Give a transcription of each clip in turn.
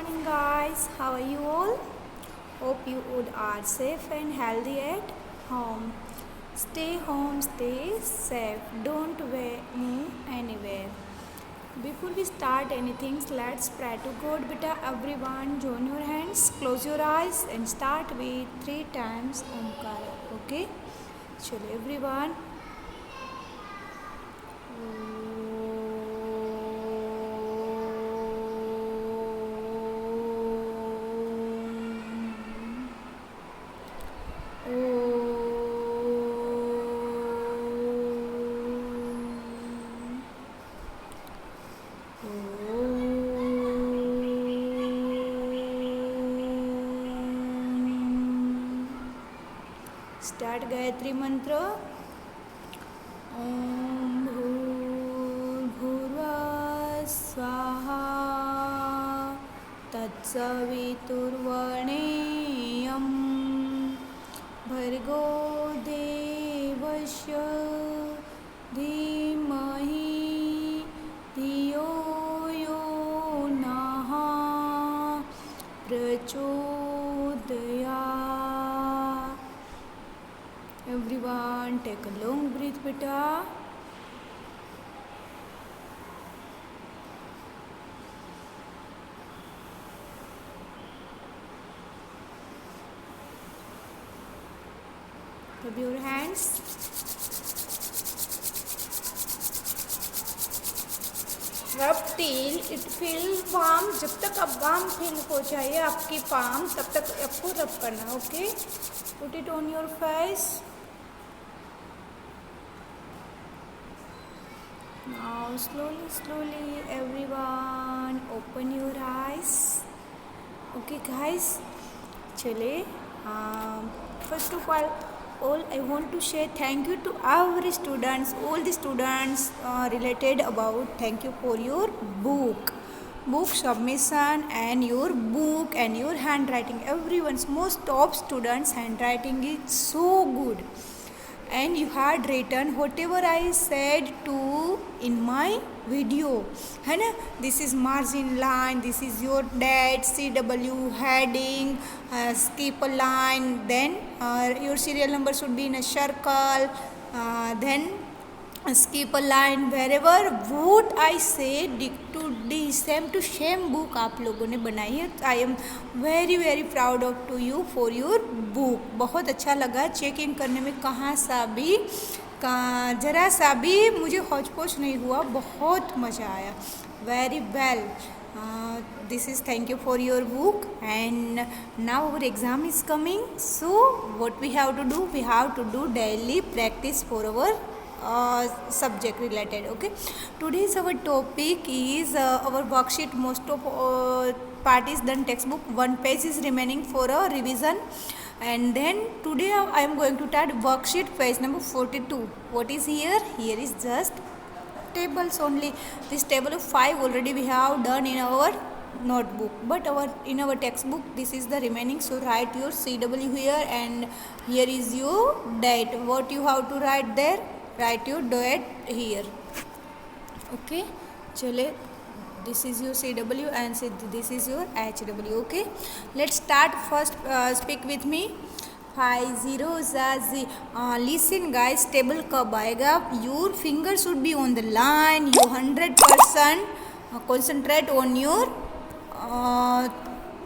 morning, guys. How are you all? Hope you would are safe and healthy at home. Stay home, stay safe. Don't move anywhere. Before we start anything, let's pray to God. Beta, everyone, join your hands, close your eyes, and start with 3 times Omkara. Okay? Chalo, everyone. Start Gayatri मंत्र ओम भूर्भुवः स्वाहा तत्सवितुर्वरेण्यं भर्गो देवस्य धीमहि धियो यो नः प्रचोदयात्. Everyone, take a long breath, beta. Rub your hands. Rub till it feel warm. जब तक अब वार्म फील हो जाए आपकी पाम, तब तक आपको रब करना. Okay, put it on your face. Now slowly everyone open your eyes. Okay guys, chale first of all I want to say thank you to our students, all the students related about thank you for your book submission and your book and your handwriting. Everyone's most top students handwriting is so good, and you had written whatever I said to in my video, है ना. This is margin line, this is your date, CW heading, skip a line, then your serial number should be in a circle, then skip a line wherever what I say to the same to same book आप लोगों ने बनाई है. I am very proud of to you for your book. बहुत अच्छा लगा checking करने में, कहाँ सा भी ज़रा सा भी मुझे हौच पौच नहीं हुआ, बहुत मज़ा आया. Very well. This is thank you for your book, and now our exam is coming. So what we have to do? We have to do daily practice for our subject related. Okay, today's our topic is our worksheet. Most of part is done textbook, one page is remaining for a revision, and then today I am going to start worksheet page number 42. What is here? Here is just tables only. This table of 5 already we have done in our notebook, but in our textbook this is the remaining. So write your CW here, and here is your date. What you have to write there? Write your date here. Okay, chale, this is your CW and this is your HW. Okay, let's start. First speak with me. 5 zeros are listen guys, table कब आएगा? Your finger should be on the line. You 100% concentrate on your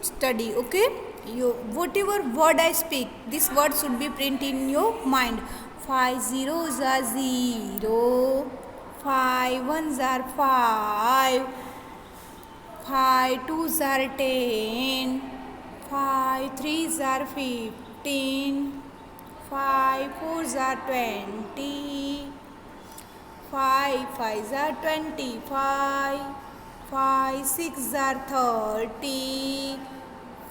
study. Okay, you whatever word I speak, this word should be printed in your mind. 5 zeros are 0, 5 ones are 5, 5 twos are 10, 5 threes are 15, 5 fours are 20, 5 fives are 25, 5 sixes are 30,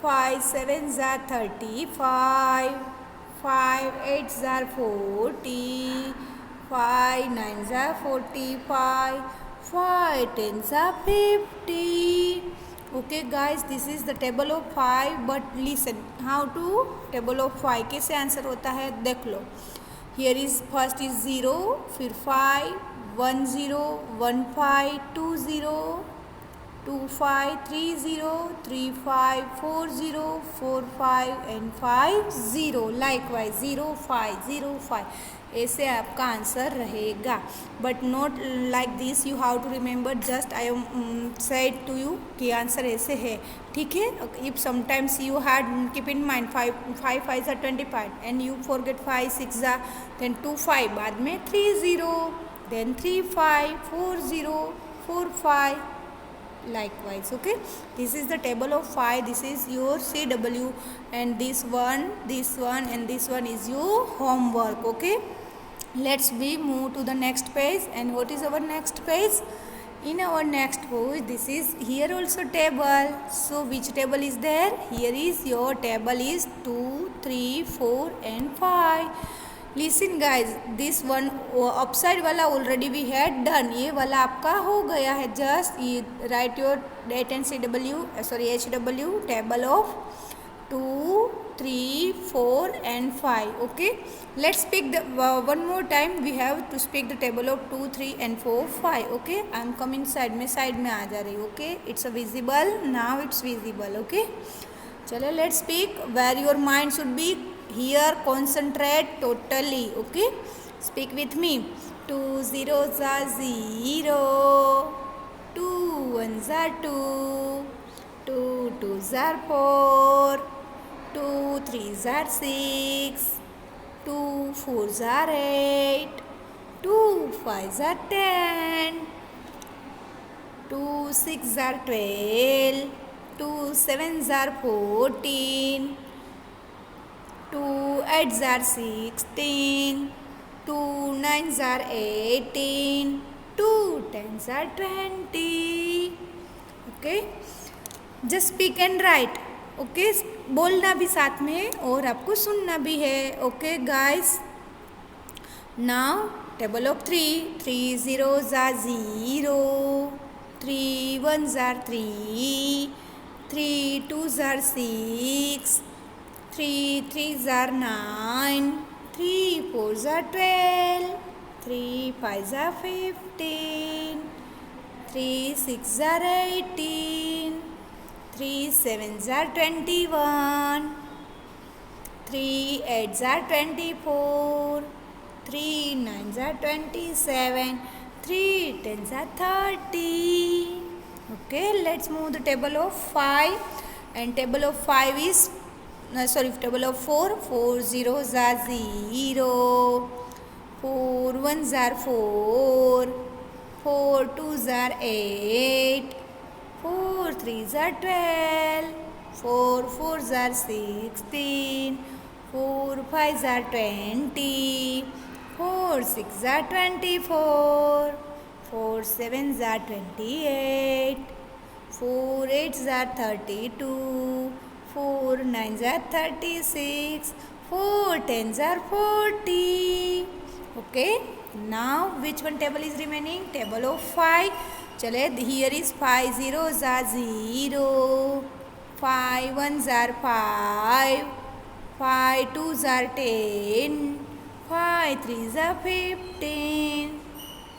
5 sevens are 35, 5 eights are 40, 5 nines are 45, 5 tens are 50. Okay guys, this is the table of 5, but listen how to table of 5 कैसे answer होता है देख लो. Here is first is 0, फिर 5, 1 0, 1 5, 2 0, 2530, 3540, 45 and 50. Likewise 0505 ऐसे आपका answer रहेगा. But not like this. You have to remember. Just I am said to you कि answer ऐसे है. ठीक है. If sometimes you had keep in mind 5 5 25 and you forget 5 6 then 2 5 बाद में 30 then 3 5 4 0 4 5. Likewise. Okay, this is the table of 5. This is your CW, and this one and this one is your homework. Okay, let's we move to the next page. And what is our next page? In our next page, this is here also table. So which table is there? Here is your table is 2 3 4 and 5. Listen guys, this one upside वाला already we had done. ये वाला आपका हो गया है. Just write your date and CW HW table of 2 3 4 and 5. Okay, let's speak the one more time. We have to speak the table of 2 3 and 4 5. Okay, I am coming side में आ जा रही हूँ. Okay, it's a visible now. It's visible. Okay, चलो let's speak. Where your mind should be. Here concentrate totally. Okay, speak with me. 2 zeros are 0, 2 ones are 2, 2 twos are 4, 2 threes are 6, 2 fours are 8, 2 fives are 10, 2 sixes are 12, 2 sevens are 14, 2 8s are 16, 2 9s are 18, 2 10s are 20. Okay, just speak and write. Okay, बोलना भी साथ में और आपको सुनना भी है. Okay guys, now table of 3. 3 zeros are 0, 3 ones are 3, 3 twos are 6, 3 threes are 9, 3 fours are 12, 3 fives are 15, 3 sixes are 18, 3 sevens are 21, 3 eights are 24, 3 nines are 27, 3 tens are 30. Okay, let's move the table of 5. And table of 5 is table of 4. 4 zeros are 0, 4 ones are 4, 4 twos are 8, 4 threes are 12, 4 fours are 16, 4 fives are 20, 4 sixes are 24, 4 sevens are 28, 4 eights are 32, 4 nines are 36, 4 tens are 40. Okay, now which one table is remaining? Table of 5. चले, here is 5 zeros are 0, 5 ones are 5, 5 twos are 10, 5 threes are 15,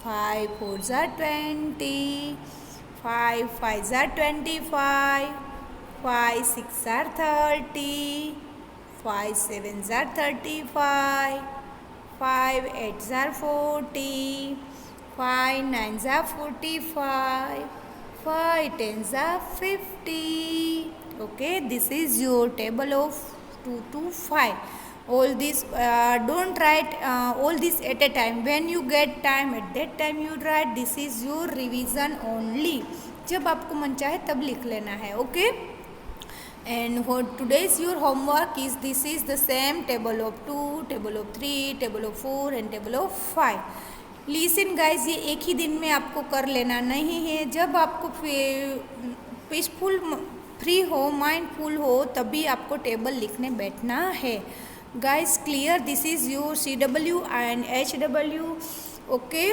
5 fours are 20, 5 fives are 25, 5 6 are 30, 5 sevens are 35, 5 8s are 40, 5 9s are 45, 5 10s are 50. Okay, this is your table of 2 to 5. All this don't write all this at a time. When you get time, at that time you write. This is your revision only. जब आपको मन चाहे तब लिख लेना है. Okay, and what today's your homework is, this is the same table of 2, table of 3, table of 4 and table of 5. Listen guys, ये एक ही दिन में आपको कर लेना नहीं है. जब आपको पीसफुल फ्री हो, माइंडफुल हो, तभी आपको टेबल लिखने बैठना है. Guys clear? This is your CW and HW. Okay,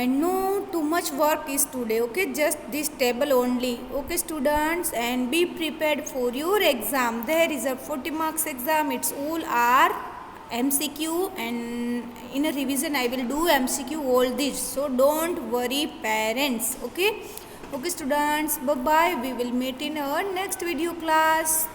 and no too much work is today. Okay, just this table only. Okay students, and be prepared for your exam. There is a 40 marks exam. It's all are MCQ, and in a revision I will do MCQ all this, so don't worry parents. Okay, Okay students, bye bye. We will meet in our next video class.